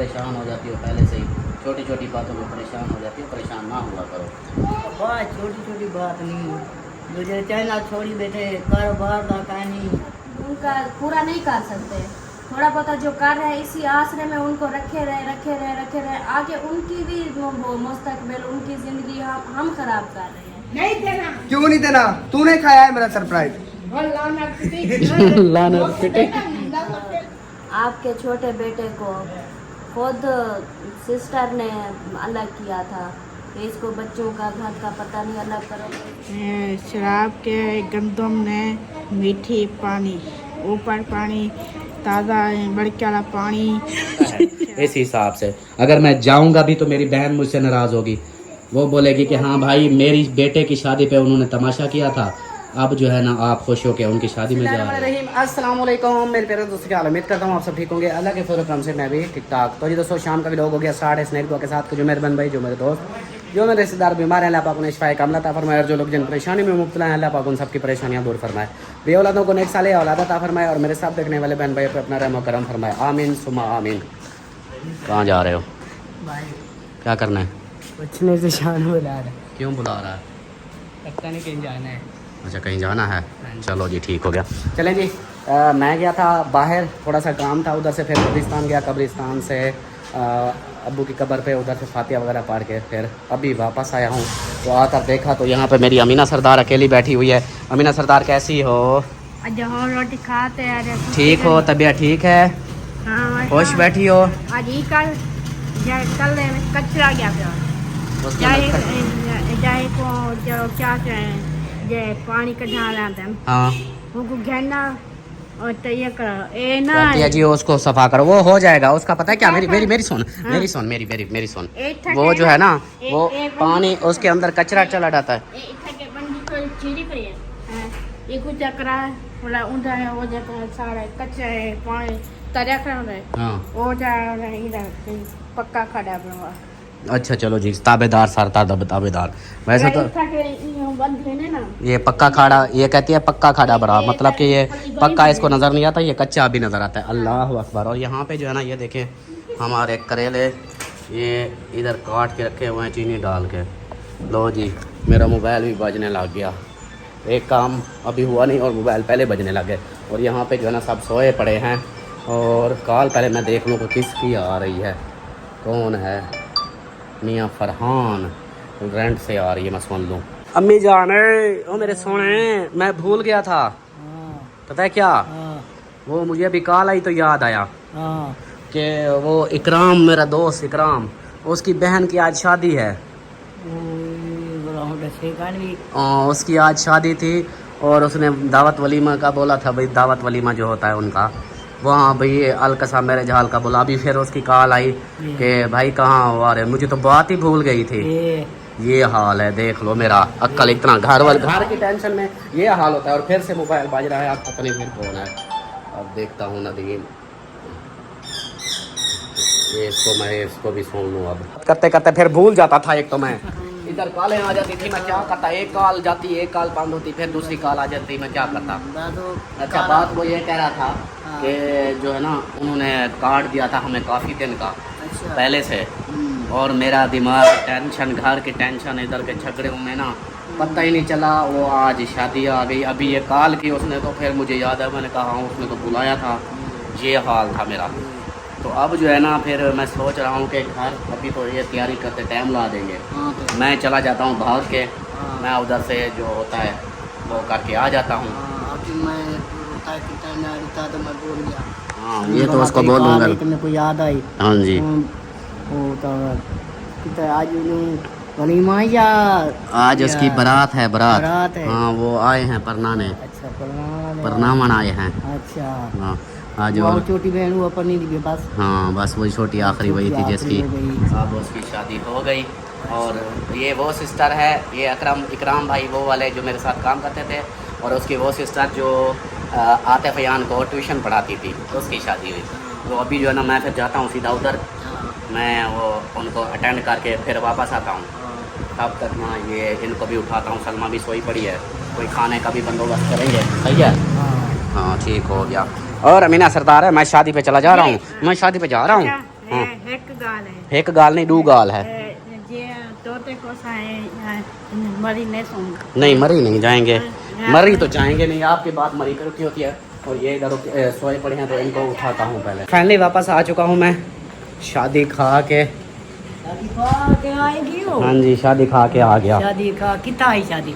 परेशान हो जाती हो पहले से ही, छोटी छोटी बातों में परेशान हो जाती हो, परेशान ना हुआ करो। बात छोटी छोटी बात नहीं, मुझे चाइना छोड़ी बैठे कारोबार का कहानी उनका पूरा नहीं कर सकते, थोड़ा बहुत जो कर रहे हैं इसी आसरे में उनको रखे रहे आगे उनकी भी वो मुस्तकबिल, उनकी ज़िंदगी हम खराब कर रहे हैं। नहीं देना। क्यों नहीं देना? तूने खाया है मेरा सरप्राइज। लानत पिटे। आपके छोटे बेटे को खुद सिस्टर ने अलग किया था, कि इसको बच्चों का घर का पता नहीं, अलग करो। शराब के गंदम ने मीठी पानी, ऊपर पानी ताज़ा बड़के वाला पानी। इस हिसाब से अगर मैं जाऊंगा भी तो मेरी बहन मुझसे नाराज़ होगी, वो बोलेगी कि हाँ भाई मेरी बेटे की शादी पे उन्होंने तमाशा किया था, अब जो है ना आप खुश हो के उनकी शादी में जा रहे हैं। अस्सलाम वालेकुम मेरे प्यारे दोस्तों, क्या हाल है? उम्मीद करता हूँ आप सब ठीक होंगे, अल्लाह के फजल करम से मैं भी ठीक ठाक। तो जी दोस्तों, शाम का भी लोग हो गया स्टार्ट है स्नैक दुआ के साथ। जो मेरे बहन भाई, जो मेरे दोस्त, जो मेरे रिश्तेदार बीमार हैं, अल्लाह पाक उन्हें शिफाए कामिला अता फरमाए, और जो लोग जिन परेशानी में मुब्तला हैं अल्लाह पाक उन सबकी परेशानियाँ दूर फरमाए, बे औलादों को नेक साले औलाद अता फरमाए, और मेरे साथ देखने वाले बहन भाई पे अपना रहम करम फरमाए, आमीन सुमा आमीन। कहाँ जा रहे हो? भाई क्या करना है? कुछ नहीं से शान बुला रहा, क्यों बुला रहा है? पता नहीं कहीं जाना है। अच्छा कहीं जाना है, चलो जी ठीक हो गया। चलें जी, मैं गया था बाहर, थोड़ा सा काम था, उधर से फिर कब्रिस्तान गया, कब्रिस्तान से अब्बू की कब्र पे उधर से फातिहा वगैरह पढ़ के फिर अभी वापस आया हूँ। तो आकर देखा तो यहाँ पे मेरी अमीना सरदार अकेली बैठी हुई है। अमीना सरदार कैसी हो? आज और रोटी खाते हैं। ठीक हो? तबीयत ठीक है? हाँ, खुश बैठी हो? आज ही कल कचरा गया था, उसके अंदर जाए को जो क्या कहें, जे पानी का ढाल आता है, हाँ उनको घेरना और तैयार करो। ए ना करती है जी, उसको सफा करो, वो हो जाएगा। उसका पता है क्या, मेरी सुन, मेरी सुन, मेरी सुन, वो जो है ना वो पानी उसके अंदर कचरा चला जाता है। ये कुछ चक्रा बोला ऊंधा है, वो जगह सारा कच्चा है, पानी तरह कर रहे, हाँ वो जा रहे इधर पक्का खड़ा बना। अच्छा चलो जी, ताबेदार सरता ताबेदार। वैसे तो ना ये पक्का खाड़ा, ये कहती है पक्का खाड़ा बड़ा, मतलब कि ये पक्का इसको नज़र नहीं आता, ये कच्चा भी नज़र आता है। अल्लाह अकबर। और यहाँ पे जो है ना ये देखें हमारे करेले, ये इधर काट के रखे हुए हैं चीनी डाल के। लो जी, मेरा मोबाइल भी बजने लग गया, एक काम अभी हुआ नहीं और मोबाइल पहले बजने लग गए। और यहाँ पे जो है ना सब सोए पड़े हैं, और कॉल पहले मैं देख लूँ कि किसकी आ रही है, कौन है। मियाँ फरहान रेंट से आ रही है, मैं सुन लूँ। अम्मी जान, ओ मेरे सोने, मैं भूल गया था, पता है क्या, वो मुझे अभी कॉल आई तो याद आया कि वो इकराम, मेरा दोस्त इकराम, उसकी बहन की आज शादी है। उसकी आज शादी थी और उसने दावत वलीमा का बोला था, भाई दावत वलीमा जो होता है उनका, वहाँ भाई अलकसा मेरे जहाल का बोला। अभी फिर उसकी कॉल आई कि भाई कहाँ हो? अरे मुझे तो बात ही भूल गई थी। ये हाल है, देख लो मेरा अक्कल, इतना घर की टेंशन में ये हाल होता है। और फिर से मोबाइल बाज रहा है, आप पता नहीं फिर कौन है। अब देखता हूँ नदीम, ये इसको भी सुन लूँ। अब करते करते फिर भूल जाता था, एक तो मैं इधर कॉलें आ जाती थी, मैं क्या करता, एक कॉल जाती, एक कॉल बंद होती, फिर दूसरी कॉल आ जाती, मैं क्या करता। अच्छा बात वो ये कह रहा था कि जो है ना उन्होंने कार्ड दिया था हमें काफ़ी दिन का पहले से, और मेरा दिमाग टेंशन, घर की टेंशन, इधर के झगड़े में ना पता ही नहीं चला। वो आज शादी आ गई, अभी ये कॉल की उसने, तो फिर मुझे याद है, मैंने कहा उसने तो बुलाया था। ये हाल था मेरा। तो अब जो है ना फिर मैं सोच रहा हूँ कि घर अभी तो ये तैयारी करते टाइम ला देंगे, मैं चला जाता हूँ भाग के, मैं उधर से जो होता है वो करके आ जाता हूँ। हाँ ये तो उसको बोल दूँगा, मेरे को याद आई। हाँ जी, वो तो आज वलीमा या आज उसकी बारात है, बारात है। हाँ वो आए हैं परनाने, अच्छा परनामन आए हैं। अच्छा हाँ आज वो वो, छोटी बहन हुआ पर नहीं बस। हाँ बस वही छोटी आखिरी वही थी जिसकी आखिरी हो गई। अब उसकी शादी हो गई। और ये वो सिस्टर है, ये इकराम भाई वो वाले जो मेरे साथ काम करते थे, और उसकी वो सिस्टर जो आतिफ यान को ट्यूशन पढ़ाती थी, उसकी शादी हुई। तो अभी जो है ना मैं फिर जाता हूँ सीधा उधर, मैं वो उनको अटेंड करके फिर वापस आता हूँ। तब तक ना ये इनको भी उठाता हूँ, सलमा भी सोई पड़ी है, कोई खाने का भी बंदोबस्त करेंगे। सही है, हाँ ठीक हो गया। और अमीना सरदार है, मैं शादी पे चला जा रहा हूँ, मैं शादी पे जा रहा हूँ। हाँ एक गाल है एक गाल नहीं 2 गाल है। ये तोते को साए मरी नहीं सूंगा नहीं मरी नहीं जाएंगे, मरी तो जाएंगे नहीं। आपकी बात मरी करती होती है। और ये इधर सोए पड़े हैं तो इनको उठाता हूँ पहले। फाइनली वापस आ चुका हूँ मैं शादी खा के। हाँ जी शादी खा के आ गया। शादी का कितना है शादी?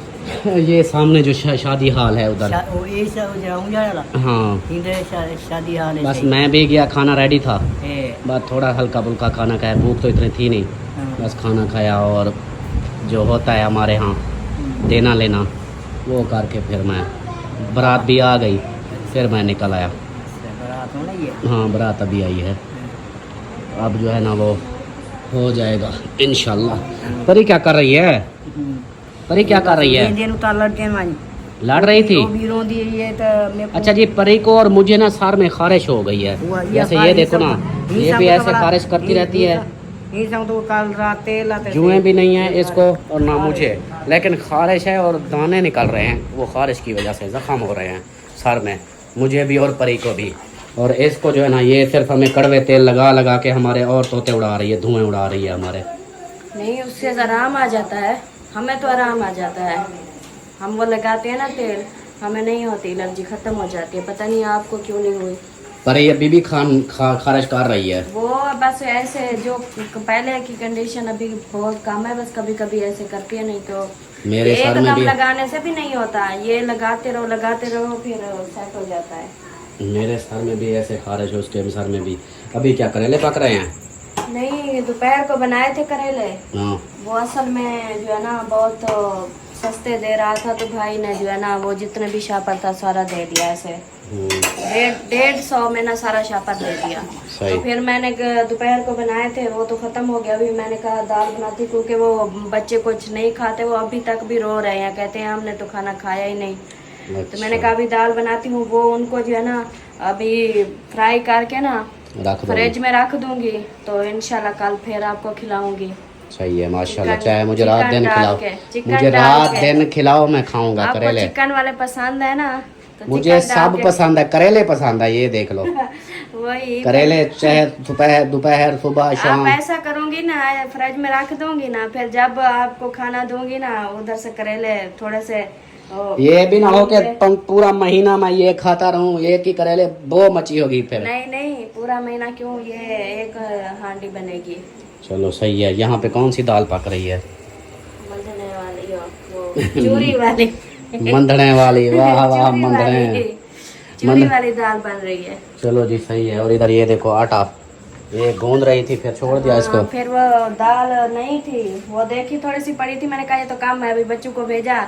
ये सामने जो शादी हाल है उधर। हाँ शादी हाल है। बस मैं भी गया, खाना रेडी था, बस थोड़ा हल्का फुल्का खाना खाया, भूख तो इतनी थी नहीं। बस खाना खाया और जो होता है हमारे यहाँ देना लेना वो करके फिर मैं, बारात भी आ गई, फिर मैं निकल आया। हाँ बारात अभी आई है, अब जो है ना वो हो जाएगा इंशाल्लाह। परी क्या कर रही है? परी क्या कर रही है? लड़ रही थी। अच्छा जी परी को और मुझे ना सर में खारिश हो गई है। जैसे ये देखो ना, ये भी ऐसे खारिश करती रहती है। जुएं भी नहीं है इसको और ना मुझे, लेकिन खारिश है और दाने निकल रहे हैं। वो खारिश की वजह से जख्म हो रहे हैं सर में, मुझे भी और परी को भी। और इसको जो है ना ये सिर्फ हमें कड़वे तेल लगा लगा के हमारे और तोते उड़ा रही है, धुएं उड़ा रही है हमारे। नहीं उससे आराम आ जाता है, हमें तो आराम आ जाता है। हम वो लगाते हैं ना तेल, हमें नहीं होती, एलर्जी खत्म हो जाती है। पता नहीं आपको क्यों नहीं हुई। पर ये बीबी खारिश कर रही है। वो बस ऐसे जो पहले की कंडीशन अभी बहुत कम है, बस कभी कभी ऐसे करती है, नहीं तो मेरे सर में एकदम भी लगाने से भी नहीं होता। ये लगाते रहो फिर सेट हो जाता है। मेरे सर में भी ऐसे खारिश है, उसके सर में भी। अभी क्या करेले पक रहे हैं? नहीं दोपहर को बनाए थे करेले। हाँ वो असल में जो है ना बहुत सस्ते दे रहा था, तो भाई ने जो है ना वो जितने भी शापर था सारा दे दिया ऐसे। 150 में ना सारा शापर दे दिया। तो फिर मैंने दोपहर को बनाए थे, वो तो खत्म हो गया। अभी मैंने कहा दाल बनाती, क्योंकि वो बच्चे कुछ नहीं खाते, वो अभी तक भी रो रहे हैं, कहते हैं हमने तो खाना खाया ही नहीं। तो मैंने कहा अभी दाल बनाती हूँ, वो उनको जो है ना अभी फ्राई करके ना फ्रिज में रख दूंगी, तो इंशाल्लाह कल फिर आपको खिलाऊंगी। सही है माशाल्लाह। चाहे मुझे रात दिन खिलाओ, मुझे रात दिन खिलाओ, मैं खाऊंगा करेले। चिकन वाले पसंद है ना, तो मुझे सब पसंद है, करेले पसंद है, ये देख लो। वही करेले चाहे दोपहर सुबह शाम। आप ऐसा करूंगी ना, फ्रिज में रख दूंगी ना, फिर जब आपको खाना दूंगी ना उधर से करेले थोड़े से ये भी ना हो के पूरा महीना मैं ये खाता रहूं, एक ही करेले वो मची होगी फिर। नहीं पूरा महीना क्यों, ये एक हांडी बनेगी। चलो सही है। यहाँ पे कौन सी दाल पक रही है? मंधने वाली, वो चूरी वाली। मंधने वाली, वाह वाह मंधने, चूरी वाली दाल बन रही है। चलो जी सही है। और इधर ये देखो आटा, ये गूंद रही थी, फिर छोड़ दिया इसको। फिर वो दाल नहीं थी, वो देखी थोड़ी सी पड़ी थी, मैंने कहा ये तो काम है, अभी बच्चों को भेजा,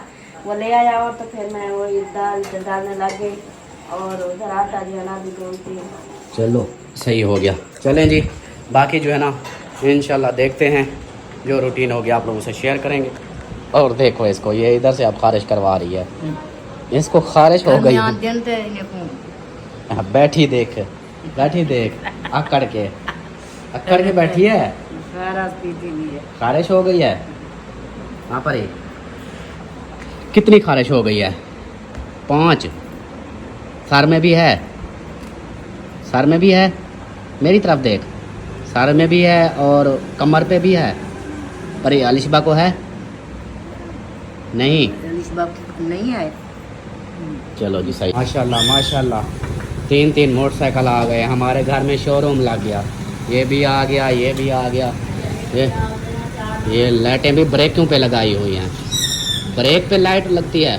वो ले आया, और तो फिर मैं वही दाल डालने लग गई, और उधर आटा जो है ना भी गूंदती। चलो सही हो गया। चलें जी, बाकी जो है ना इंशाल्लाह देखते हैं, जो रूटीन हो गया आप लोगों से शेयर करेंगे। और देखो इसको, ये इधर से अब खारिश करवा रही है, इसको खारिश हो गई। बैठी देख अकड़ के बैठी है, खारिश हो गई है। वहाँ पर ही कितनी खारिश हो गई है? 5। सर में भी है, मेरी तरफ देख, सर में भी है और कमर पे भी है। पर ये अलिशबा को है नहीं है। चलो जी सही। माशाल्लाह 3 मोटरसाइकिल आ गए हमारे घर में, शोरूम लग गया। ये भी आ गया, ये भी आ गया। ये लाइटें भी ब्रेकों पे लगाई हुई हैं, ब्रेक पे लाइट लगती है।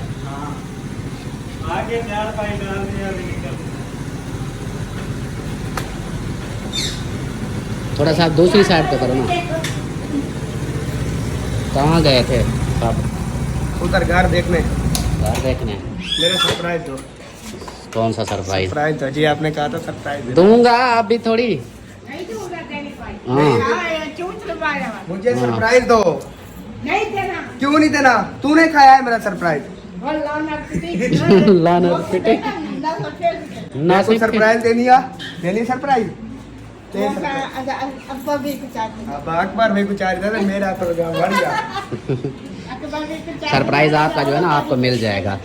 थोड़ा सा दूसरी साइड पे करो ना। कहाँ गए थे सब? उधर घर देखने। मेरा सरप्राइज दो। कौन सा सरप्राइज? सरप्राइज दो जी, आपने कहा था सरप्राइज दूंगा, अभी थोड़ी। हाँ मुझे सरप्राइज दो। नहीं देना, क्यों नहीं देना? तूने खाया है मेरा सरप्राइज। ना सरप्राइज देनी सरप्राइज। अकबर भी कुछ आ रही था, मेरा तो बढ़ गया। सरप्राइज आपका जो है ना आपको मिल जाएगा।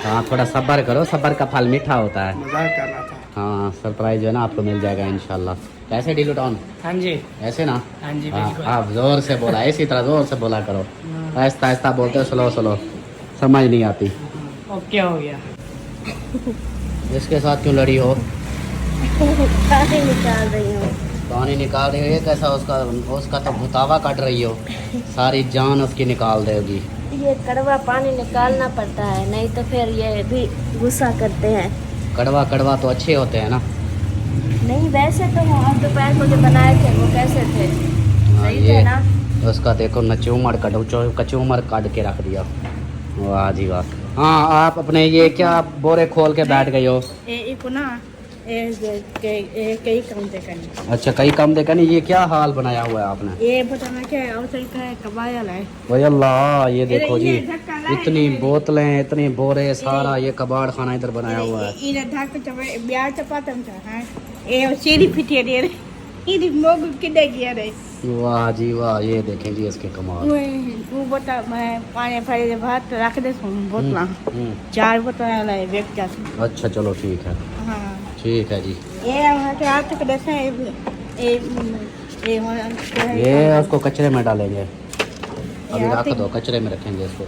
हाँ थोड़ा सब्र करो, सब्र का फल मीठा होता है। मजाक कर रहा था। हाँ सरप्राइज जो है ना आपको मिल जाएगा इंशाल्लाह। कैसे ढीलू टाउन? हाँ जी ऐसे ना? हाँ जी हाँ, बिल्कुल। आप जोर से बोला, इसी तरह जोर से बोला करो। आहिस्ता आहिस्ता बोलते हो, स्लो स्लो, समझ नहीं आती। ओके हो गया। इसके साथ क्यों लड़ी हो? पानी निकाल रही हूँ। पानी निकाल रही हो? ये कैसा? उसका तो भुतावा काट रही हो, सारी जान उसकी निकाल देगी। ये कड़वा पानी निकालना पड़ता है, नहीं तो फिर ये भी गुस्सा करते हैं। कड़वा कड़वा तो अच्छे होते हैं ना? नहीं वैसे तो हम दोपहर को जो बनाए थे वो कैसे थे, हाँ, सही थे ना। उसका देखो नचूमर कचूमर काट के रख दिया। वाह जी वाह। हाँ, आप अपने ये क्या बोरे खोल के बैठ गई हो? इको ना कई काम देखनी। अच्छा, कई कम देखा नहीं। ये क्या हाल बनाया हुआ है आपने? ये बताना क्या अवसर का कबायल है। वही अल्लाह, ये देखो जी, ये धक्का लाए। इतनी बोतलें, इतनी बोरे, सारा ये कबाड़ खाना इधर बनाया हुआ है। इधर धाक चपे ब्याह चपातम था। हाँ ये सीढ़ी फिटिया दे रहे इधर मोग किधर गया रे। वाह जी वाह, ये देखें जी इसके कमाल। वो बता मैं पानी भरे भात रख दे बोतला हम्म, 4 बोतल लाए व्यक्त जाती। अच्छा चलो ठीक है, हाँ ठीक है जी। ये वहाँ के हाथ तक देखे ये उसको कचरे में डालेंगे, अभी रख दो, कचरे में रखेंगे इसको।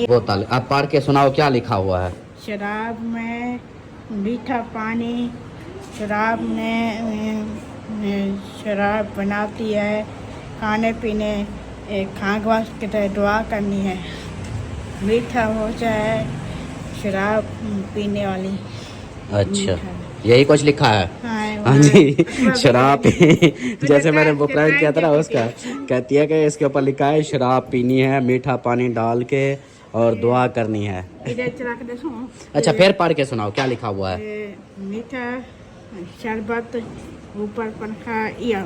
बोतल आप पढ़ के सुनाओ, क्या लिखा हुआ है? शराब में मीठा पानी, शराब में शराब बनाती है, खाने पीने खांगवास की तरह दुआ करनी है, मीठा हो जाए शराब पीने वाली। अच्छा, यही कुछ लिखा है? हाँ हाँ जी, शराब जैसे मैंने वो प्रैंक किया था ना उसका, कहती है कि इसके ऊपर लिखा है शराब पीनी है, मीठा पानी डाल के और दुआ करनी है। इधर चला के देखो। अच्छा, फिर पढ़ के सुनाओ, क्या लिखा हुआ है? मीठा शरबत ऊपर पंखा या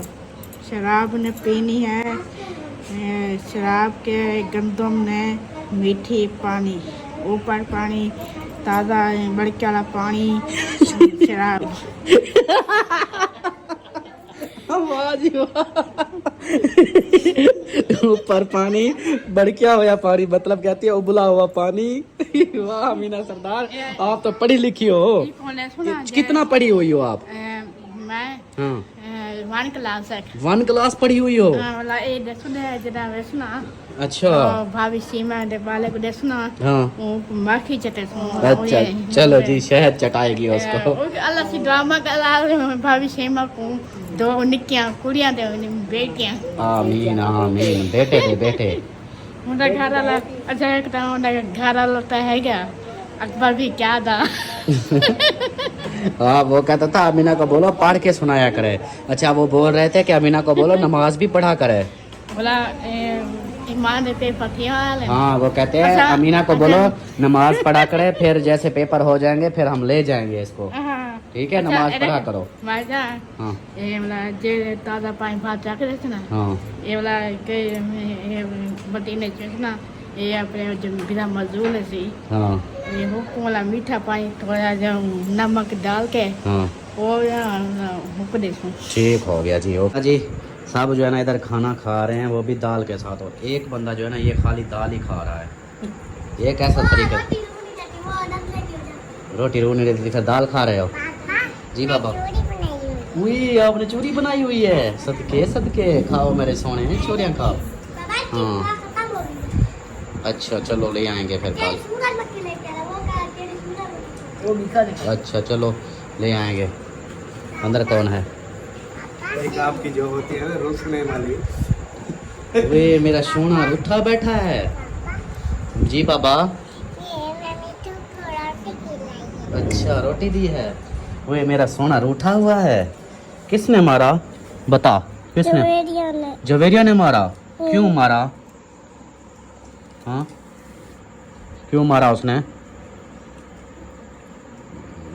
शराब ने पीनी है, शराब के गंदम ने मीठी पानी, ऊपर पानी ताज़ा बड़के वाला पानी शराब। वाह जी वाह। ऊपर पानी बड़किया हुआ पानी, मतलब कहती है उबला हुआ पानी। वाह अमीना सरदार, आप तो पढ़ी लिखी हो। कितना पढ़ी हुई हो आप? मैं हाँ, 1 क्लास है। 1 क्लास पढ़ी हुई हो? वाला ए देखो जरा वैसना। अच्छा भाभी सीमा दे वाले को देखना। हाँ, वो माखी चटे अच्छा चलो जी, शहद चटाएगी उसको। अल्लाह से ड्रामा का भाभी सीमा को 2 निक्कियां कुड़ियां दे बेटियां। आमीन आमीन, बेटे थे बेटे। उनका घर वाला अच्छा एक तो उनका घर वाला तो है क्या अकबर भी क्या था। हाँ, वो कहता था अमीना को बोलो पढ़ के सुनाया करे। अच्छा, वो बोल रहे थे कि अमीना को बोलो नमाज भी पढ़ा करे। बोला ईमान पे पतिया वाले। हाँ, वो कहते हैं अच्छा, अमीना को बोलो नमाज पढ़ा करे, फिर जैसे पेपर हो जाएंगे फिर हम ले जाएंगे इसको। हाँ, ठीक है, अच्छा, नमाज पढ़ा करो। माजा हाँ ये वाला जे ताजा पानी भात रख देते ना, हाँ, ये वाला के बटी ने चुना ये अपने जो बिना मजदूर सी हाँ, ये हुक्म वाला मीठा पानी थोड़ा जो नमक डाल के हाँ, वो हुक्म दे दूँ। ठीक हो गया जी। ओके जी, सब जो है ना इधर खाना खा रहे हैं, वो भी दाल के साथ, और एक बंदा जो है ना ये खाली दाल ही खा रहा है। ये कैसा तरीका? रोटी रू नहीं रहती, फिर दाल खा रहे हो? जी बाबा, उई आपने चूरी बनाई हुई है। सदके सदके, खाओ मेरे सोने हैं, चूरियाँ खाओ। हाँ, अच्छा चलो ले आएंगे फिर कल। अच्छा चलो ले आएंगे। अंदर कौन है? एक आपकी जो होती है ना रोकने वाली। वे मेरा सोना उठा बैठा है। जी बाबा, अच्छा रोटी दी है। वे मेरा सोना रूठा हुआ है। किसने मारा बता? किसने? जवेरिया ने मारा। क्यों मारा? हाँ, क्यों मारा उसने?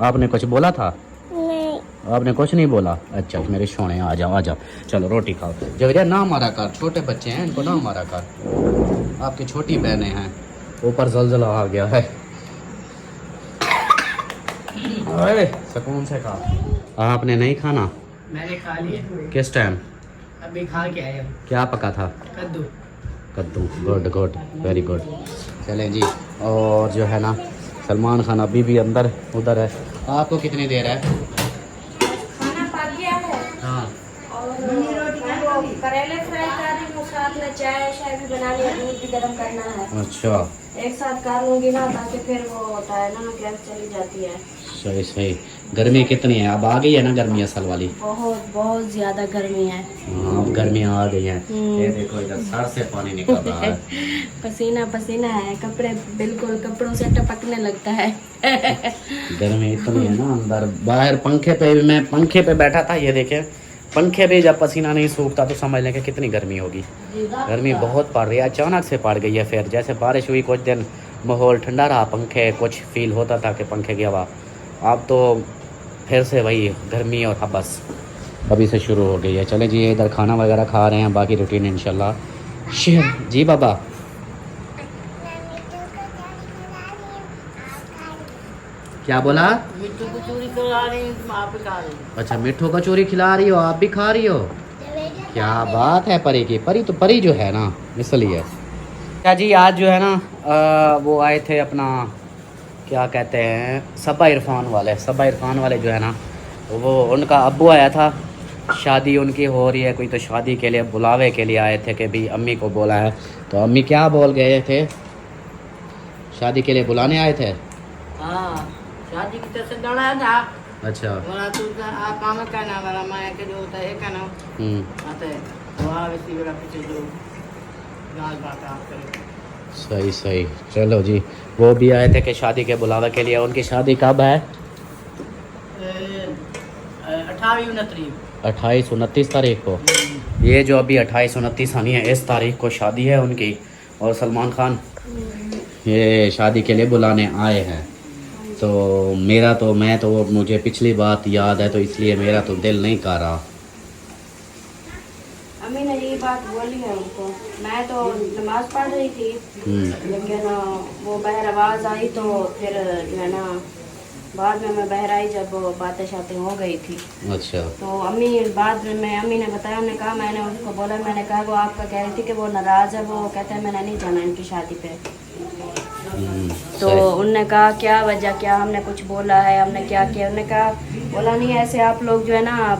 आपने कुछ बोला था? नहीं, आपने कुछ नहीं बोला। अच्छा मेरे सोने, आ जाओ आ जाओ, चलो रोटी खाओ। जवेरिया ना मारा कर, छोटे बच्चे हैं, इनको ना मारा कर। आपकी छोटी बहनें हैं, ऊपर जलजला आ गया है। अरे सुकून से खा। आपने नहीं खाना? मैंने खा लिया। किस टाइम? अभी खा के आया हूँ। क्या पका था? कद्दू। कद्दू, गुड गुड, वेरी गुड। चलें जी, और जो है ना सलमान खान अभी भी अंदर उधर है। आपको कितनी देर है? खाना पक गया है हाँ, करेले फ्राई कर रही हूँ, साथ में चाय शाय भी बनानी है, दूध भी गर्म करना है। अच्छा एक साथ कर लूंगी ना, ताकि फिर वो होता है ना गैस चली जाती है। सही सही। गर्मी कितनी है? अब आ गई है ना गर्मी असल वाली? बहुत बहुत ज्यादा गर्मी है। हाँ अब गर्मियाँ आ गई हैं। ये देखो इधर सर से पानी निकल रहा है। पसीना पसीना है, कपड़े बिल्कुल कपड़ों से टपकने लगता है। गर्मी इतनी है ना, अंदर बाहर पंखे पे भी, मैं पंखे पे बैठा था, ये देखे पंखे पे जब पसीना नहीं सूखता तो समझ लें कि कितनी गर्मी होगी। गर्मी बहुत पड़ रही है, अचानक से पड़ गई है। फिर जैसे बारिश हुई कुछ दिन माहौल ठंडा रहा, पंखे कुछ फील होता था कि पंखे की हवा, अब तो फिर से वही गर्मी और बस अभी से शुरू हो गई है। चले जी इधर खाना वगैरह खा रहे हैं, बाकी रूटीन इंशाल्लाह शेयर। जी बाबा क्या बोला? मिट्टू को चोरी करा रही हूँ, तुम आप ही खा रही हो। अच्छा मिठू का चोरी खिला रही हो, आप भी खा रही हो? क्या बात है परी की। परी तो परी जो है ना इसलिए। क्या जी आज जो है ना वो आए थे अपना क्या कहते हैं सबा इरफान वाले जो है ना, वो उनका अब्बू आया था, शादी उनकी हो रही है कोई, तो शादी के लिए बुलावे के लिए आए थे कि भाई अम्मी को बोला है। तो अम्मी क्या बोल गए थे? शादी के लिए बुलाने आए थे? हाँ शादी की तरफ से दौड़ा था। अच्छा बोला तू आप मामा का नाम वाला माया के जो होता है का नाम आता है, वहाँ वैसी बड़ा पीछे जो गाल बात आप करें। सही सही। चलो जी वो भी आए थे कि शादी के बुलावे के लिए। उनकी शादी कब है? 28-29 तारीख को। ये जो अभी 28-29 आनी है, इस तारीख को शादी है उनकी। और सलमान खान ये शादी के लिए बुलाने आए हैं। तो मैं तो मुझे पिछली बात याद है, तो इसलिए मेरा तो दिल नहीं कर रहा। अम्मी ने यही बात बोली है उनको। मैं तो नमाज पढ़ रही थी, लेकिन वो बहर आवाज़ आई, तो फिर जो है ना बाद में मैं बहर आई जब बातें शातें हो गई थी। अच्छा तो अम्मी बाद में अम्मी ने बताया, उन्होंने कहा, मैंने उसको बोला, मैंने कहा वो आपका कह रही थी कि वो नाराज़ है, वो कहते हैं मैंने नहीं जाना इनकी शादी पे। तो उनने कहा क्या वजह, क्या हमने कुछ बोला है, हमने क्या किया? उन्होंने कहा बोला नहीं, ऐसे आप लोग जो है ना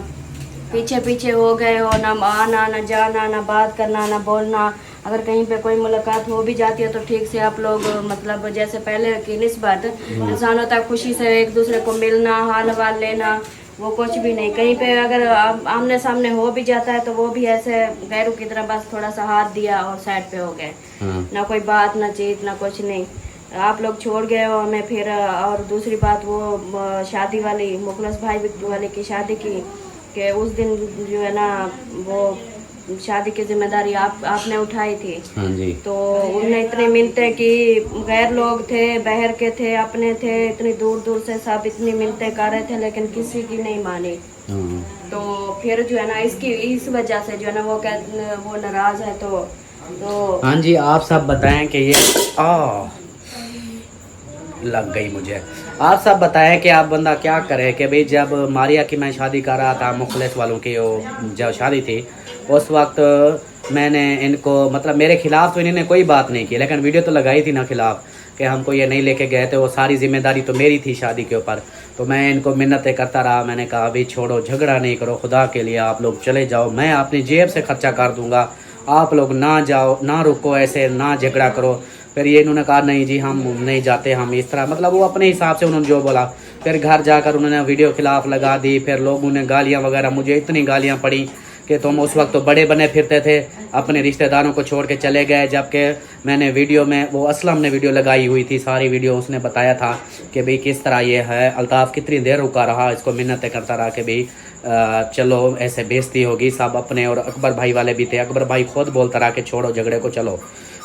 पीछे पीछे हो गए हो, ना आना ना जाना, ना बात करना ना बोलना। अगर कहीं पे कोई मुलाकात हो भी जाती है तो ठीक से आप लोग मतलब जैसे पहले की निस्बत इंसान होता है, खुशी से एक दूसरे को मिलना, हाल हवाल लेना, वो कुछ भी नहीं। कहीं पे अगर आमने सामने हो भी जाता है तो वो भी ऐसे गैरों की तरह बस थोड़ा सा हाथ दिया और साइड पे हो गए। ना कोई बात ना चीत ना कुछ नहीं। आप लोग छोड़ गए हो हमें। फिर और दूसरी बात, वो शादी वाली मुखलस भाई वाले की शादी की कि उस दिन जो है ना वो शादी की जिम्मेदारी आपने उठाई थी। हाँ जी। तो उनने इतनी मिन्नतें की, गैर लोग थे, बहर के थे, अपने थे, इतनी दूर दूर से सब इतनी मिन्नतें कर रहे थे, लेकिन किसी की नहीं मानी। तो फिर जो है ना इस वजह से जो है ना वो नाराज है। तो हाँ जी आप सब बताएं कि ये लग गई मुझे। आप सब बताएं कि आप बंदा क्या करे कि भाई जब मारिया की मैं शादी कर रहा था, मुखलिस वालों की वो जब शादी थी, उस वक्त मैंने इनको मतलब मेरे खिलाफ तो इन्होंने कोई बात नहीं की, लेकिन वीडियो तो लगाई थी ना खिलाफ कि हमको ये नहीं लेके गए थे। वो सारी जिम्मेदारी तो मेरी थी शादी के ऊपर। तो मैं इनको मिन्नतें करता रहा। मैंने कहा अभी छोड़ो, झगड़ा नहीं करो, खुदा के लिए आप लोग चले जाओ, मैं अपनी जेब से खर्चा कर दूंगा, आप लोग ना जाओ, ना रुको, ऐसे ना झगड़ा करो। फिर ये इन्होंने कहा नहीं जी हम नहीं जाते, हम इस तरह मतलब वो अपने हिसाब से उन्होंने जो बोला। फिर घर जाकर उन्होंने वीडियो खिलाफ लगा दी। फिर लोगों ने गालियाँ वगैरह, मुझे इतनी गालियाँ पड़ी कि तुम उस वक्त तो बड़े बने फिरते थे, अपने रिश्तेदारों को छोड़ के चले गए। जबकि मैंने वीडियो में वो असलम ने वीडियो लगाई हुई थी, सारी वीडियो उसने बताया था कि भाई किस तरह ये है। अल्ताफ़ कितनी देर रुका रहा, इसको मिन्नतें करता रहा कि भाई चलो ऐसे बेइज्जती होगी सब अपने। और अकबर भाई वाले भी थे, अकबर भाई खुद बोलता रहा कि छोड़ो झगड़े को, चलो।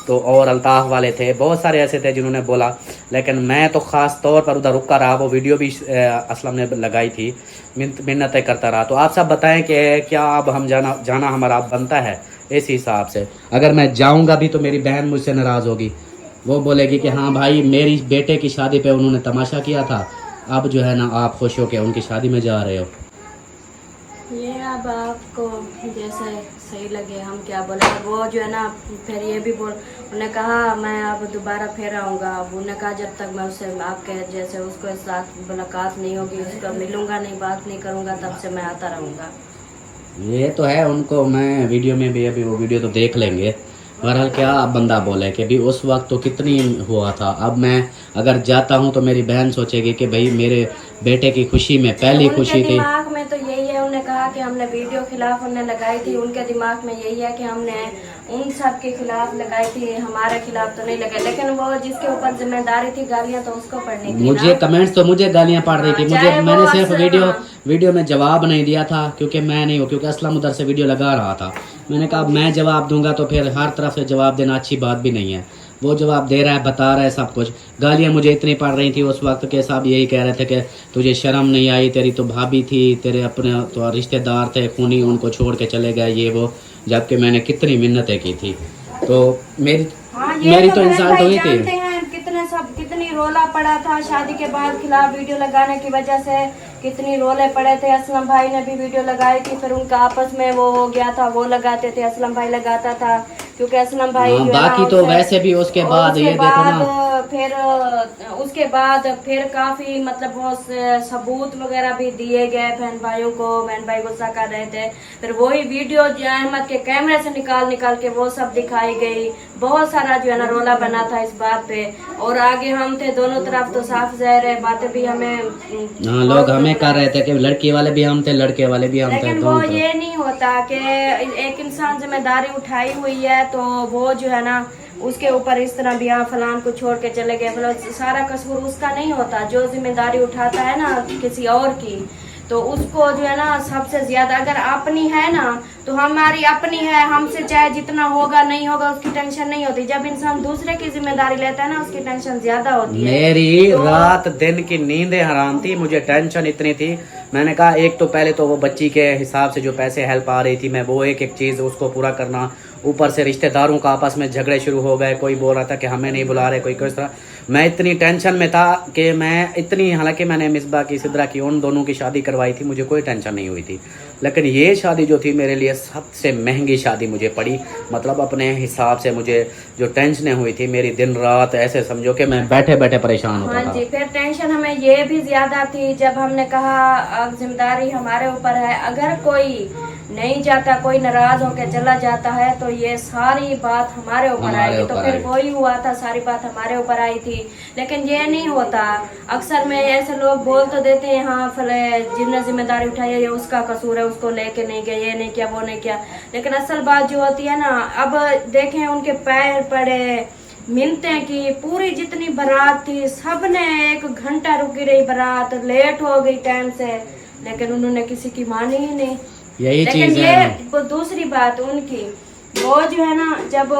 तो और अल्ताफ़ वाले थे, बहुत सारे ऐसे थे जिन्होंने बोला, लेकिन मैं तो ख़ास तौर पर उधर रुका रहा। वो वीडियो भी असलम ने लगाई थी, मिन्नतें करता रहा। तो आप सब बताएं कि क्या अब हम जाना हमारा अब बनता है इस हिसाब से? अगर मैं जाऊंगा भी तो मेरी बहन मुझसे नाराज़ होगी, वो बोलेगी कि हाँ भाई मेरी बेटे की शादी पे उन्होंने तमाशा किया था, अब जो है ना आप खुश हो के उनकी शादी में जा रहे हो। ये अब आपको जैसे सही लगे, हम क्या बोले। वो जो है ना फिर ये भी उन्होंने कहा मैं अब दोबारा फिर आऊँगा। अब उन्होंने कहा जब तक मैं उससे आपके जैसे उसको साथ मुलाकात नहीं होगी, उसको मिलूँगा नहीं, बात नहीं करूँगा, तब से मैं आता रहूँगा। ये तो है, उनको मैं वीडियो में भी, अभी वो वीडियो तो देख लेंगे। बहरहाल क्या अब बंदा बोले कि भी उस वक्त तो कितनी हुआ था, अब मैं अगर जाता हूँ तो मेरी बहन सोचेगी कि भाई मेरे बेटे की खुशी में पहली उनके खुशी थी। दिमाग में तो यही है, उन्हें कहा कि हमने वीडियो खिलाफ उन्हें लगाई थी, उनके दिमाग में यही है कि हमने उन सब के खिलाफ लगाई थी, हमारे खिलाफ तो नहीं लगाई। लेकिन वो जिसके ऊपर जिम्मेदारी थी गालियां तो उसको पड़नी थी मुझे ना। कमेंट्स तो मुझे गालियां पड़ रही थी, चाहे मुझे वो मैंने सिर्फ असल- वीडियो में जवाब नहीं दिया था क्योंकि मैं नहीं हूँ, क्योंकि असलम उधर से वीडियो लगा रहा था। मैंने कहा अब मैं जवाब दूंगा तो फिर हर तरफ से जवाब देना अच्छी बात भी नहीं है। वो जवाब दे रहा है, बता रहा है सब कुछ। गालियां मुझे इतनी पड़ रही थी उस वक्त के, सब यही कह रहे थे कि तुझे शर्म नहीं आई, तेरी तो भाभी थी, तेरे अपने तो रिश्तेदार थे खूनी, उनको छोड़ के चले गए ये वो, जबकि मैंने कितनी मिन्नतें की थी। तो मेरी हाँ, ये मेरी तो बहन इंसान भाई तो हुई थी। जानते हैं कितनी रोला पड़ा था शादी के बाद खिलाफ वीडियो लगाने की वजह से, कितनी रोले पड़े थे। असलम भाई ने भी वीडियो लगाई थी, फिर उनका आपस में वो हो गया था, वो लगाते थे, असलम भाई लगाता था क्योंकि असलम भाई हाँ, जो है ना बाकी तो उसे- वैसे भी उसके और बाद ये देखो ना, फिर उसके बाद फिर काफी मतलब वो सबूत वगैरह भी दिए गए बहन भाइयों को, बहन भाई गुस्सा कर रहे थे, फिर वही वीडियो जो अहमद के कैमरे से निकाल के वो सब दिखाई गई। बहुत सारा जो है ना रोला बना था इस बात पे, और आगे हम थे दोनों तरफ तो साफ ज़ाहिर है बातें भी हमें हाँ लोग हमें कर रहे थे कि लड़की वाले भी हम थे, लड़के वाले भी हम थे, लेकिन वो दोनों तरफ। ये नहीं होता कि एक इंसान जिम्मेदारी उठाई हुई है तो वो जो है ना उसके ऊपर इस तरह भी हाँ फलान को छोड़ के चले गए, मतलब सारा कसूर उसका नहीं होता। जो जिम्मेदारी उठाता है ना किसी और की, तो उसको जो है ना सबसे ज्यादा, अगर अपनी है ना तो हमारी अपनी है, हमसे चाहे जितना होगा नहीं होगा उसकी टेंशन नहीं होती। जब इंसान दूसरे की जिम्मेदारी लेता है ना उसकी टेंशन ज्यादा होती है। मेरी तो रात दिन की नींदें हराम थी, मुझे टेंशन इतनी थी। मैंने कहा एक तो पहले तो वो बच्ची के हिसाब से जो पैसे हेल्प आ रही थी, मैं वो एक एक चीज़ उसको पूरा करना, ऊपर से रिश्तेदारों का आपस में झगड़े शुरू हो गए, कोई बोल रहा था कि हमें नहीं बुला रहे, कोई किस तरह। मैं इतनी टेंशन में था कि मैं इतनी, हालांकि मैंने मिसबा की, सिद्रा की, उन दोनों की शादी करवाई थी, मुझे कोई टेंशन नहीं हुई थी। लेकिन ये शादी जो थी मेरे लिए सबसे महंगी शादी मुझे पड़ी। मतलब अपने हिसाब से मुझे जो टेंशनें हुई थी, मेरी दिन रात ऐसे समझो कि मैं बैठे बैठे परेशान होता हाँ था। जी, फिर टेंशन हमें ये भी ज्यादा थी जब हमने कहा अब जिम्मेदारी हमारे ऊपर है, अगर कोई नहीं जाता, कोई नाराज होकर चला जाता है तो ये सारी बात हमारे ऊपर आएगी। तो फिर वही हुआ था, सारी बात हमारे ऊपर आई थी। लेकिन ये नहीं होता, अक्सर में ऐसे लोग बोल तो देते हैं हाँ फले जिसने जिम्मेदारी उठाई है ये उसका कसूर है, उसको लेके नहीं गए, ये नहीं किया, वो नहीं किया। लेकिन असल बात जो होती है ना, अब देखें उनके पैर पड़े, मिलते की पूरी जितनी बारात थी सब ने 1 घंटा रुकी रही, बारात लेट हो गई टाइम से, लेकिन उन्होंने किसी की मानी ही नहीं। यही लेकिन चीज़ ये है। वो दूसरी बात उनकी, वो जो है ना जब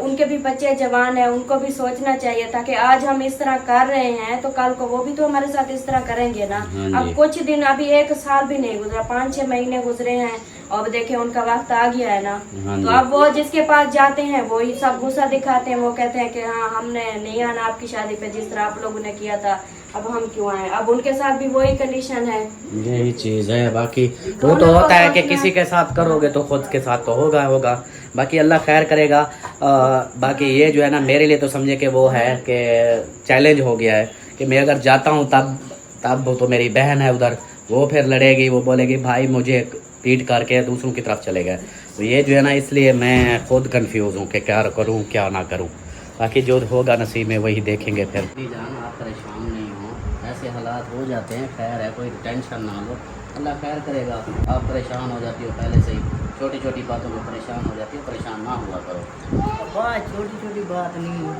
उनके भी बच्चे जवान है, उनको भी सोचना चाहिए था कि आज हम इस तरह कर रहे हैं तो कल को वो भी तो हमारे साथ इस तरह करेंगे ना। हाँ जी। अब कुछ दिन, अभी 1 साल भी नहीं गुजरा, 5-6 महीने गुजरे हैं, अब देखे उनका वक्त आ गया है ना। हाँ तो जी। अब वो जिसके पास जाते हैं वो ही सब गुस्सा दिखाते हैं, वो कहते हैं कि हाँ हमने नहीं आना आपकी शादी पे जिस तरह आप लोगों ने किया था, अब हम क्यों आए। अब उनके साथ भी वही कंडीशन है। यही चीज़ है। बाकी वो तो होता है कि किसी के साथ करोगे तो खुद के साथ तो होगा। बाकी अल्लाह खैर करेगा। बाकी ये जो है ना मेरे लिए तो समझे कि वो है कि चैलेंज हो गया है कि मैं अगर जाता हूँ तब वो तो मेरी बहन है उधर, वो फिर लड़ेगी, वो बोलेगी भाई मुझे पीट करके दूसरों की तरफ चले गए। तो ये जो है ना इसलिए मैं खुद कंफ्यूज हूँ कि क्या करूँ क्या ना करूँ। बाकी जो होगा नसीब में वही देखेंगे। फिर जान आप परेशान नहीं हो, ऐसे हालात हो जाते हैं, खैर है, कोई टेंशन ना लो, अल्लाह खैर करेगा। आप परेशान हो जाती हो पहले से ही, छोटी छोटी बातों में परेशान हो जाती हो, परेशान ना हुआ करो। बात छोटी छोटी बात नहीं,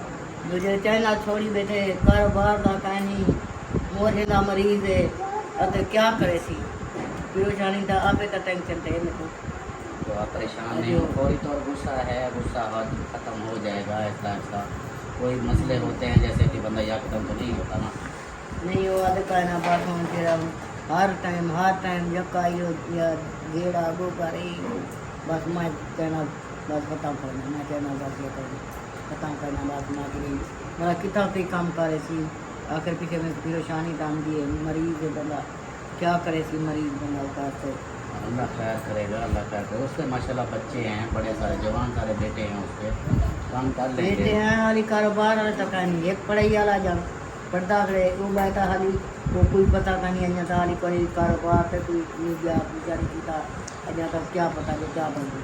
मुझे चाइना छोड़ी बैठे, कारोबार का कहीं नहीं, मोर हेदा मरीज है, अते क्या करे सी परेशानी था, आपे का टेंशन थे मेरे को। तो आप परेशान नहीं हो, फौरी तौर गुस्सा है, गुस्सा ख़त्म हो जाएगा ऐसा ऐसा। कोई मसले होते हैं जैसे कि बंदा यकदम तो नहीं होता ना। नहीं वो अद कहना बात हम तेरा हर टाइम जब का या गेड़ा गो कर बस मैं कहना बस खत्म करना, मैं कहना बस ये करना खत्म करना, बस ना करी मेरा कितना कोई काम करे सी, आखिर पीछे में परेशानी दाम दिए, मरीज है बंदा क्या करे सी, मरीज बंदा उतार तो अल्लाह खैर करेगा, अल्लाह खैर करेगा। उसके माशाल्लाह बच्चे हैं, बड़े सारे जवान सारे बेटे हैं, उसके काम कर बेटे लेंगे। हैं हाली कारोबार वाला तक नहीं, एक पढ़ाई वाला जब पढ़ता करे वो बैठा हाली वो कोई पता का नहीं अञा हाली पढ़ी कारोबार पे कोई बेचारी की अजय तक क्या पता नहीं क्या बन गई।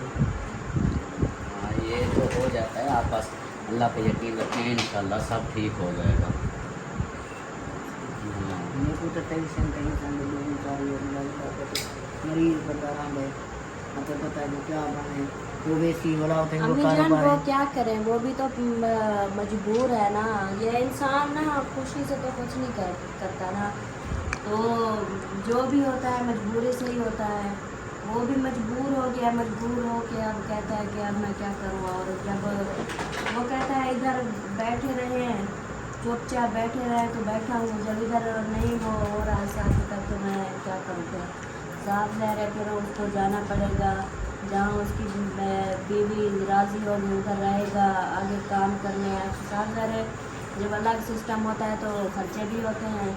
हाँ ये तो हो जाता है, आप बस अल्लाह पे यकीन रखें, इंशाल्लाह सब ठीक हो जाएगा। मेरे को तो टेंशन लोगों का मरीज बता रहा है, आपको पता है क्या बने वो वैसी वाला होते हैं वो अम्मी जान कारोबार वो है। क्या करें, वो भी तो मजबूर है ना। ये इंसान ना खुशी से तो कुछ नहीं करता ना, तो जो भी होता है मजबूरी से ही होता है। वो भी मजबूर हो गया, मजबूर हो के अब कहता है कि अब मैं क्या करूँ। और जब वो कहता है इधर बैठे रहे, चुपचाप बैठे रहे तो बैठा हूँ, जब इधर नहीं वो हो रहा है साथ तक तो मैं क्या करूँ। फिर साथ रह रहे फिर उसको जाना पड़ेगा, जहाँ उसकी बीवी राज़ी होगी उधर रहेगा, आगे काम करने साथ रह रहे। जब अलग सिस्टम होता है तो खर्चे भी होते हैं,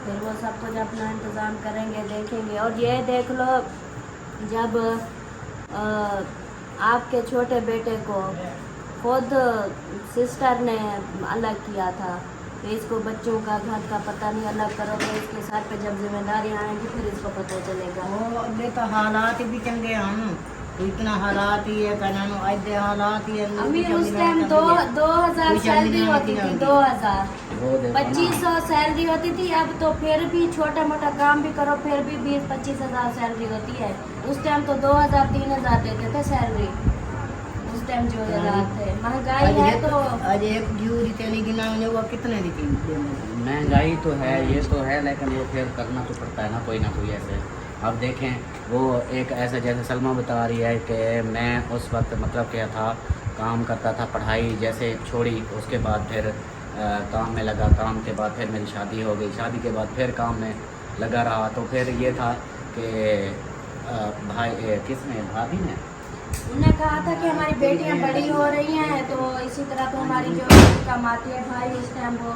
फिर वो सब कुछ अपना इंतज़ाम करेंगे, देखेंगे। और ये देख लो, जब आपके छोटे बेटे को खुद सिस्टर ने अलग किया था, तो इसको बच्चों का घर का पता नहीं, अलग करोगे इसके सर पे जब जिम्मेदारियाँ आएंगी फिर इसको पता चलेगा। वो अगले तो हालात भी चंगे हैं, तो इतना हालात ही है कहना ऐसे हालात ही है। अम्मी उस टाइम 2000 सैलरी होती थी, 2000 वो देखो ना, 2500 सैलरी होती थी। अब तो फिर भी छोटा मोटा काम भी करो फिर भी 20-25 हज़ार सैलरी होती है। उस टाइम तो 2000-3000 देते थे सैलरी, उस टाइम जो हालात थे। महंगाई है तो आज एक जूरी चली गिना वो कितने दी थी। महंगाई तो है, ये तो है, लेकिन वो फिर करना तो पड़ता है ना कोई ऐसे। अब देखें वो एक ऐसा, जैसे सलमा बता रही है कि मैं उस वक्त मतलब क्या था, काम करता था, पढ़ाई जैसे छोड़ी उसके बाद फिर काम में लगा, काम के बाद फिर मेरी शादी हो गई, शादी के बाद फिर काम में लगा रहा। तो फिर ये था कि किसने, भाभी ने उन्होंने कहा था कि हमारी बेटियां बड़ी हो रही हैं, तो इसी तरह तो हमारी जो कमाती है भाई, उस टाइम वो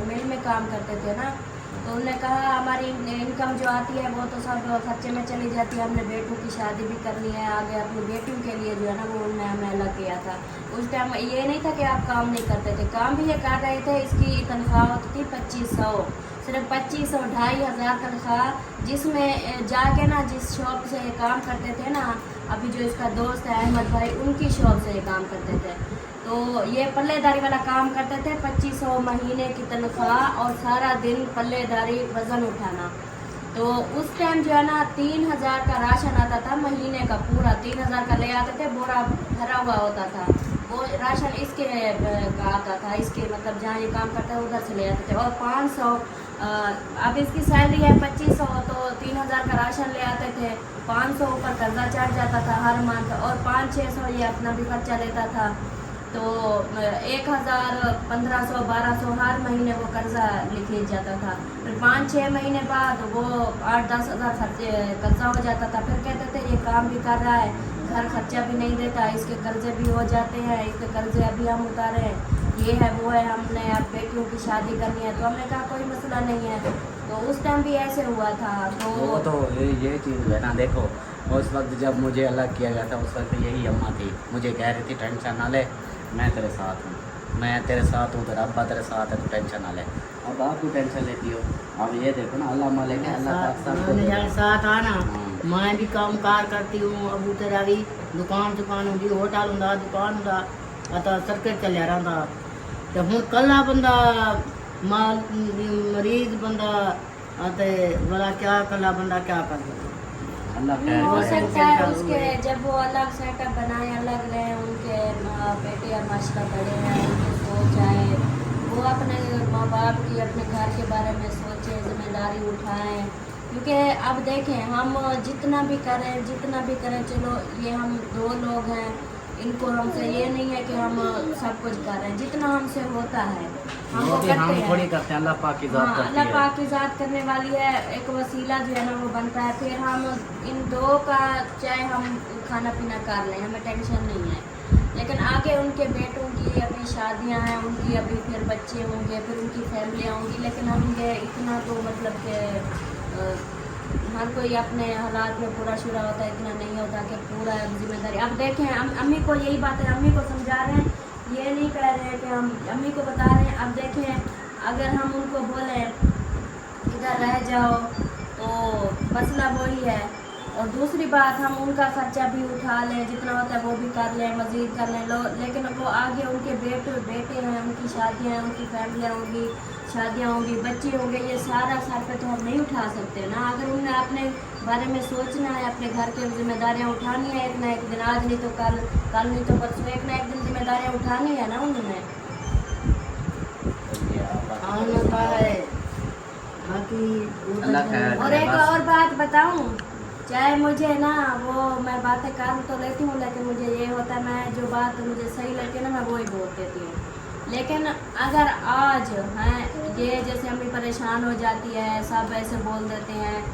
मिल में काम करते थे ना, तो उन्होंने कहा हमारी इनकम जो आती है वो तो सब खर्चे में चली जाती है, हमने बेटों की शादी भी करनी है, आगे अपनी बेटियों के लिए जो है ना वो उन्होंने हमें अलग किया था। उस टाइम ये नहीं था कि आप काम नहीं करते थे, काम भी ये कर रहे थे। इसकी तनख्वाह होती थी 2500, सिर्फ 2500-2500 तनख्वाह, जिसमें जाके ना जिस शॉप से काम करते थे ना, अभी जो इसका दोस्त है अहमद भाई, उनकी शॉप से ये काम करते थे। तो ये पल्लेदारी वाला काम करते थे, 2500 महीने की तनख्वाह और सारा दिन पल्लेदारी वज़न उठाना। तो उस टाइम जो है ना 3000 का राशन आता था महीने का, पूरा 3000 का ले आते थे, बोरा भरा हुआ होता था। वो राशन इसके का आता था, इसके मतलब जहाँ ये काम करता है उधर से ले आते थे। और 500 अब इसकी सैलरी है 2500, तो 3000 का राशन ले आते थे, 500 ऊपर कर्जा चढ़ जाता था हर मंथ, और 500-600 ये अपना भी खर्चा लेता था। तो 1000, 1500-1200 हर महीने वो कर्जा लिख जाता था। फिर 5-6 महीने बाद वो 8-10 हज़ार कर्जा हो जाता था। फिर कहते थे ये काम भी कर रहा है, घर खर्चा भी नहीं देता, इसके कर्जे भी हो जाते हैं, इसके कर्जे अभी हम उतारे हैं, ये है वो है, हमने अब बेटियों की शादी करनी है। तो हमने कहा कोई मसला नहीं है। तो उस टाइम भी ऐसे हुआ था। तो वो तो ये चीज़ है ना, देखो उस वक्त जब मुझे अलग किया गया था, उस वक्त यही अम्मा थी, मुझे कह रही थी टेंशन ना ले, मैं तेरे साथ हूँ, मैं तेरे साथ हूँ, तेरा अब्बा तेरे साथ है, तो टेंशन ना ले। अब आप क्यों टेंशन लेती हो? अब ये देखो ना, अल्लाह मालिक है, अल्लाह पाक सब कुछ देगा। साथ आना मैं भी काम कार करती हूँ, अबू तेरा भी दुकान होंगी, होटल होंदा, दुकान होंदा, अता सर्किट चलिया रहा। तो हूँ कला बंदा मरीज बंदा आते वाला क्या कला बंदा क्या कर सकता। अल्लाह हो खैर सकता है उसके जब वो अलग सेटअप बनाए, अलग रहे, उनके बेटे और माशरा बड़े हैं, उनकी सोच आए, वो अपने माँ बाप की, अपने घर के बारे में सोचें, जिम्मेदारी उठाएं। क्योंकि अब देखें हम जितना भी करें चलो ये हम 2 लोग हैं, इनको हमसे ये नहीं है कि हम सब कुछ कर रहे हैं, जितना हमसे होता है हम वो करते हैं। थोड़ी करते हैं, अल्लाह पाक की ज़ात हाँ, करती अल्लाह है। पाक की ज़ात करने वाली है, एक वसीला जो है ना वो बनता है। फिर हम इन 2 का चाहे हम खाना पीना कर लें, हमें टेंशन नहीं है, लेकिन आगे उनके बेटों की अभी शादियां हैं, उनकी अभी फिर बच्चे होंगे, फिर उनकी फैमिलियाँ होंगी। लेकिन हम ये इतना तो मतलब कि हर कोई अपने हालात में पूरा शुरा होता है, इतना नहीं होता कि पूरा जिम्मेदारी। अब देखें अम्मी को यही बात है, अम्मी को समझा रहे हैं, ये नहीं कह रहे हैं कि हम अम्मी को बता रहे हैं। अब देखें अगर हम उनको बोलें इधर रह जाओ तो मसला वही है और दूसरी बात, हम उनका खर्चा भी उठा लें, जितना होता है वो भी कर लें, मज़ीद कर लें, लेकिन वो आगे उनके बेटे हैं, उनकी शादियाँ हैं, उनकी फैमिलियाँ होंगी, शादियाँ होंगी, बच्चे होंगे, ये सारा सर पे तो हम नहीं उठा सकते ना। अगर उन्हें अपने बारे में सोचना है, अपने घर की जिम्मेदारियाँ उठानी है एक ना एक दिन, आज नहीं तो कल, कल नहीं तो परसों, एक ना एक दिन जिम्मेदारियाँ उठानी है ना उन्होंने। और एक और बात बताऊं, चाहे मुझे ना वो मैं बातें कर तो लेती हूँ, लेकिन मुझे ये होता है मैं जो बात मुझे सही लगती है ना मैं वो ही बोल देती हूँ। लेकिन अगर आज हैं ये जैसे अम्मी परेशान हो जाती है, सब ऐसे बोल देते हैं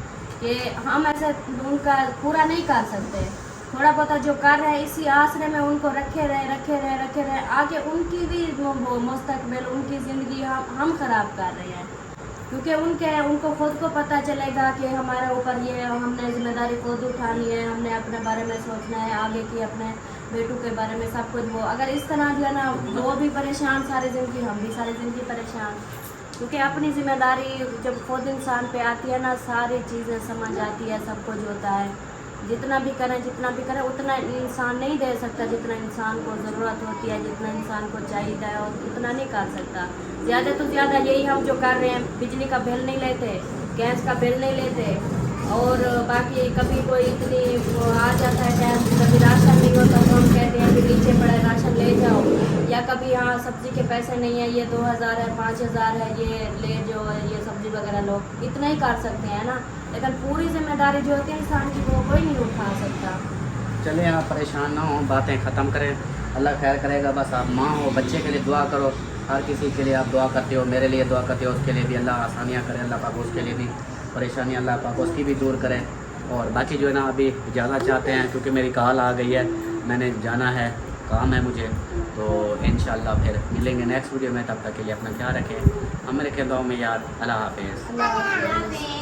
कि हम ऐसे उनका पूरा नहीं कर सकते, थोड़ा बहुत जो कर रहे हैं इसी आसरे में उनको रखे रहे, आगे उनकी भी वो मुस्तकबिल, उनकी ज़िंदगी हम ख़राब कर रहे हैं, क्योंकि उनको खुद को पता चलेगा कि हमारे ऊपर ये, हमने जिम्मेदारी खुद उठानी है, हमने अपने बारे में सोचना है, आगे की अपने बेटों के बारे में सब कुछ। वो अगर इस तरह जो है ना वो भी परेशान सारी ज़िंदगी, हम भी सारी ज़िंदगी परेशान, क्योंकि अपनी जिम्मेदारी जब खुद इंसान पे आती है ना सारी चीज़ें समझ आती है, सब कुछ होता है। जितना भी करें उतना इंसान नहीं दे सकता जितना इंसान को ज़रूरत होती है, जितना इंसान को चाहिए और उतना नहीं कर सकता। ज़्यादा तो ज़्यादा यही हम जो कर रहे हैं, बिजली का बिल नहीं लेते, गैस का बिल नहीं लेते, और बाकी कभी कोई इतनी आ जाता है टाइम, कभी राशन नहीं होता तो हम कहते हैं कि नीचे पड़ा है राशन ले जाओ, या कभी हाँ सब्ज़ी के पैसे नहीं है, ये 2000 है 5000 है, ये ले जाओ, ये सब्ज़ी वगैरह लो, इतना ही कर सकते हैं ना। लेकिन पूरी जिम्मेदारी जो होती है इंसान की वो कोई नहीं उठा सकता। चले आप परेशान ना हो, बातें ख़त्म करें, अल्लाह खैर करेगा। बस आप माँ हो, बच्चे के लिए दुआ करो, हर किसी के लिए आप दुआ करते हो, मेरे लिए दुआ करते हो, उसके लिए भी अल्लाह आसानियाँ करे, अल्लाह पाक उसके लिए भी परेशानी अल्लाह पाक उसकी भी दूर करे। और बाकी जो है ना अभी जाना चाहते हैं क्योंकि मेरी कॉल आ गई है, मैंने जाना है, काम है मुझे, तो इंशाल्लाह फिर मिलेंगे नेक्स्ट वीडियो में। तब तक के लिए अपना ख्याल रखें, हमें रखें दुआ में याद। अल्लाह हाफिज़।